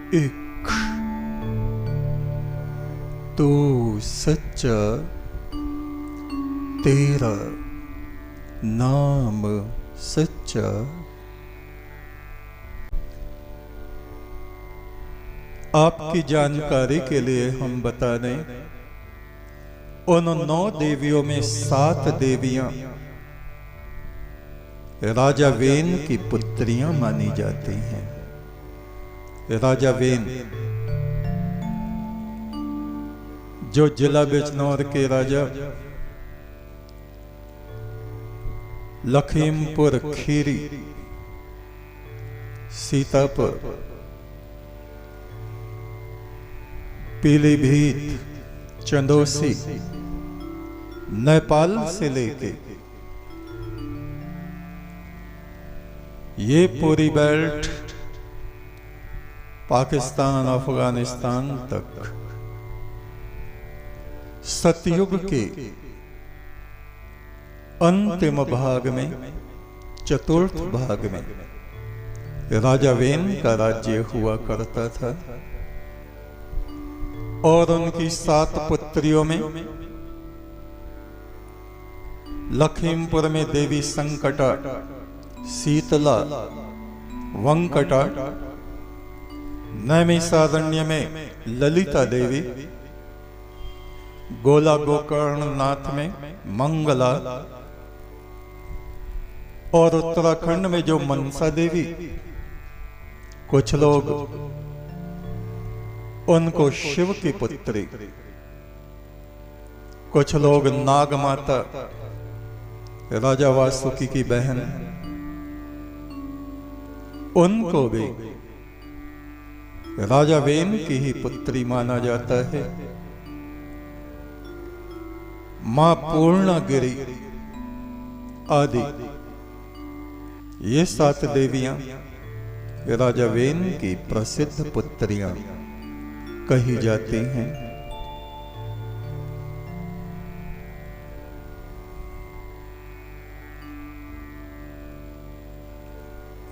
एक तू सच्चा, तेरा नाम सच्चा। आपकी जानकारी के लिए हम बता दें, उन 9 देवियों में 7 देवियां राजा वेन की पुत्रियां मानी जाती हैं। राजा वेन जो जिला बिजनौर के राजा लखीमपुर खीरी, सीतापुर, पीलीभीत, चंदौसी, नेपाल से लेके ये पूरी बेल्ट पाकिस्तान, अफगानिस्तान तक सतयुग के अंतिम भाग में, चतुर्थ भाग में राजा वेन का राज्य हुआ करता था। और उनकी 7 पुत्रियों में लखीमपुर में देवी संकटा, शीतला, वंकटा, नैमिषारण्य में ललिता देवी, गोला गोकर्णनाथ में मंगला, और उत्तराखंड में जो मनसा देवी, कुछ लोग उनको शिव की पुत्री, कुछ लोग नाग माता, राजा वासुकी की बहन, उनको भी राजा वेन की ही पुत्री माना जाता है। मां पूर्णागिरि आदि ये 7 देवियां राजा वेन की प्रसिद्ध पुत्रियां कही जाती हैं।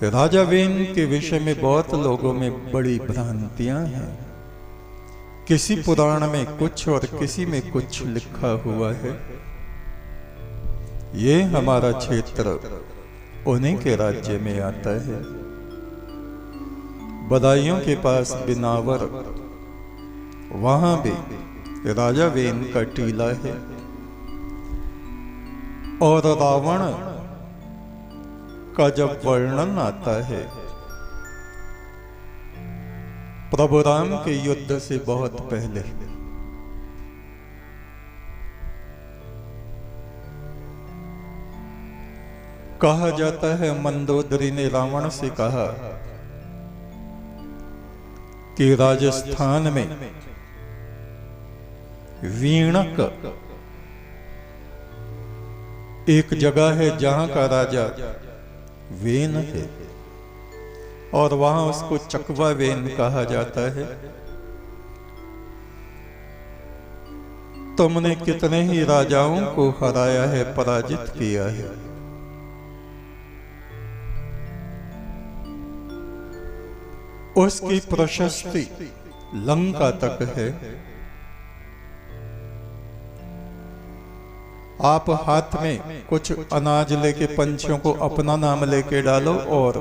राजा वेन के विषय में बहुत लोगों में बड़ी भ्रांतियां हैं। किसी पुराण में कुछ और किसी में कुछ लिखा हुआ है। ये हमारा क्षेत्र उन्हीं के राज्य में आता है। बदायूं के पास बिनावर, वहां भी राजा वेन का टीला है। और रावण का जब वर्णन आता है प्रभु राम के युद्ध से बहुत पहले, कहा जाता है मंदोदरी ने रावण से कहा कि राजस्थान में वीणक एक जगह है जहां का राजा वेन है, और वहां उसको चकवा वेन कहा जाता है। तुमने कितने ही राजाओं को हराया है, पराजित किया है। उसकी प्रशस्ति लंका तक है। आप हाथ में कुछ अनाज लेके पंछियों को अपना नाम लेके डालो और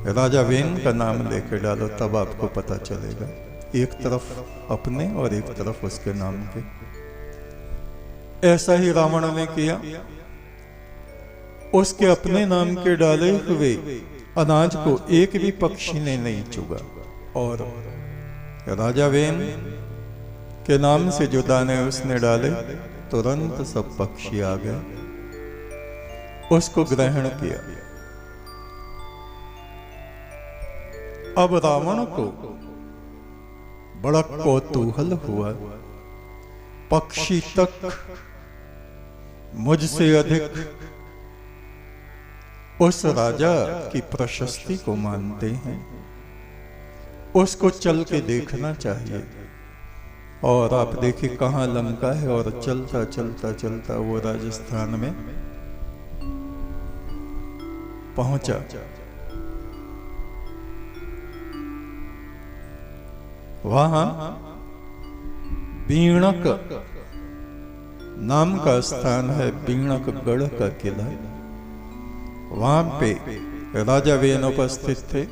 राजा वेन का नाम लेके डालो, तब आपको पता चलेगा। एक तरफ अपने और एक तरफ उसके नाम के। ऐसा ही रावण ने किया। उसके अपने नाम के डाले हुए अनाज को एक भी पक्षी ने नहीं चुगा, और राजा वेन के नाम से जो दाने उसने डाले, तुरंत सब पक्षी आ गए, उसको ग्रहण किया। अब रावण को बड़ा कौतूहल हुआ, पक्षी तक मुझसे अधिक उस राजा की प्रशस्ति को मानते हैं, उसको चल के देखना चाहिए। और आप देखिए कहाँ लंका है, और चलता चलता चलता वो राजस्थान में पहुंचा। वहां बीणक नाम का स्थान है, बीणक गढ़ का किला। वहां पे राजा वेन उपस्थित थे।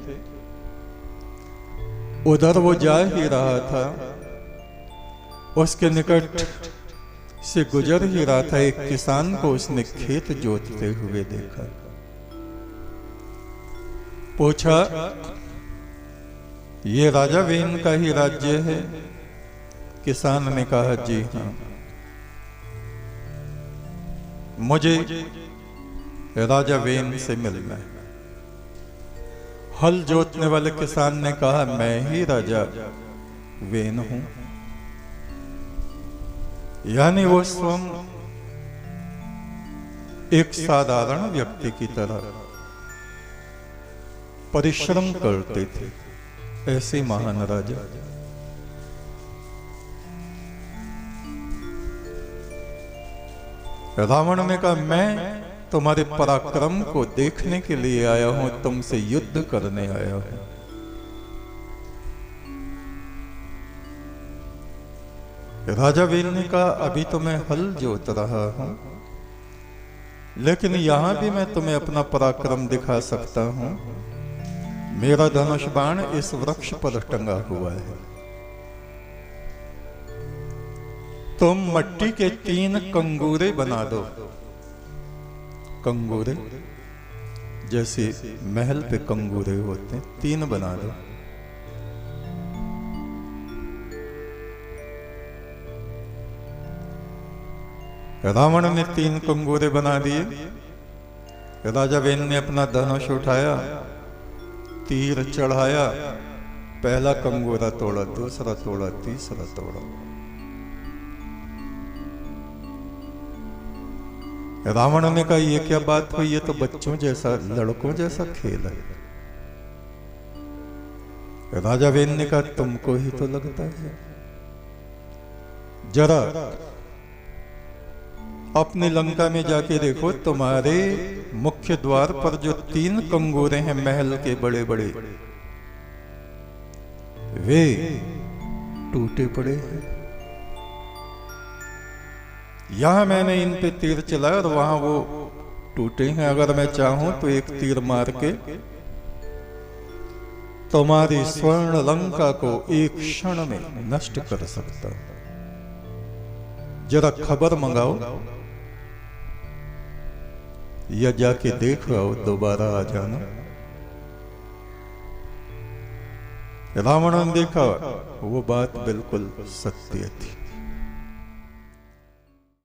उधर वो जा ही रहा था, उसके निकट से गुजर ही रहा था। एक किसान को उसने खेत जोतते हुए देखा। पूछा, ये राजा वेन का ही राज्य है? किसान ने कहा, जी हां, मुझे राजा वेन से मिलना है। हल जोतने वाले किसान ने कहा, मैं ही राजा वेन हूं। यानी वो स्वयं एक साधारण व्यक्ति की तरह परिश्रम करते थे, ऐसे महान राजा। रावण ने कहा, मैं तुम्हारे पराक्रम को देखने के लिए आया हूं, तुमसे युद्ध करने आया हूं। राजा वेन ने कहा, अभी तो मैं हल जोत रहा हूं, लेकिन यहां भी मैं तुम्हें अपना पराक्रम दिखा सकता हूं। मेरा धनुष बाण इस वृक्ष पर टंगा हुआ है। तुम मट्टी के 3 कंगूरे बना दो। कंगूरे जैसे महल पे कंगूरे होते हैं, 3 बना दो। रावण ने 3 कंगूरे बना दिए। राजा वेन ने अपना धनुष उठाया, तीर चढ़ाया, पहला कंगूरा तोड़ा, दूसरा तोड़ा, तीसरा तोड़ा। रावण ने कहा, ये क्या बात हुई? ये तो बच्चों जैसा, लड़कों जैसा खेल है। राजा वेन ने कहा, तुमको ही तो लगता है। जरा अपनी लंका में जाके देखो, तुम्हारे मुख्य द्वार पर जो 3 कंगूरे हैं महल के बड़े बड़े, वे टूटे पड़े हैं। यहां मैंने इन पे तीर चलाया और वहां वो टूटे हैं। अगर मैं चाहूं तो एक तीर मार के तुम्हारी स्वर्ण लंका को एक क्षण में नष्ट कर सकता हूं। जरा खबर मंगाओ या जाके देख आओ, दोबारा आ जाना। रावण ने देखा, वो बात बिल्कुल सत्य थी।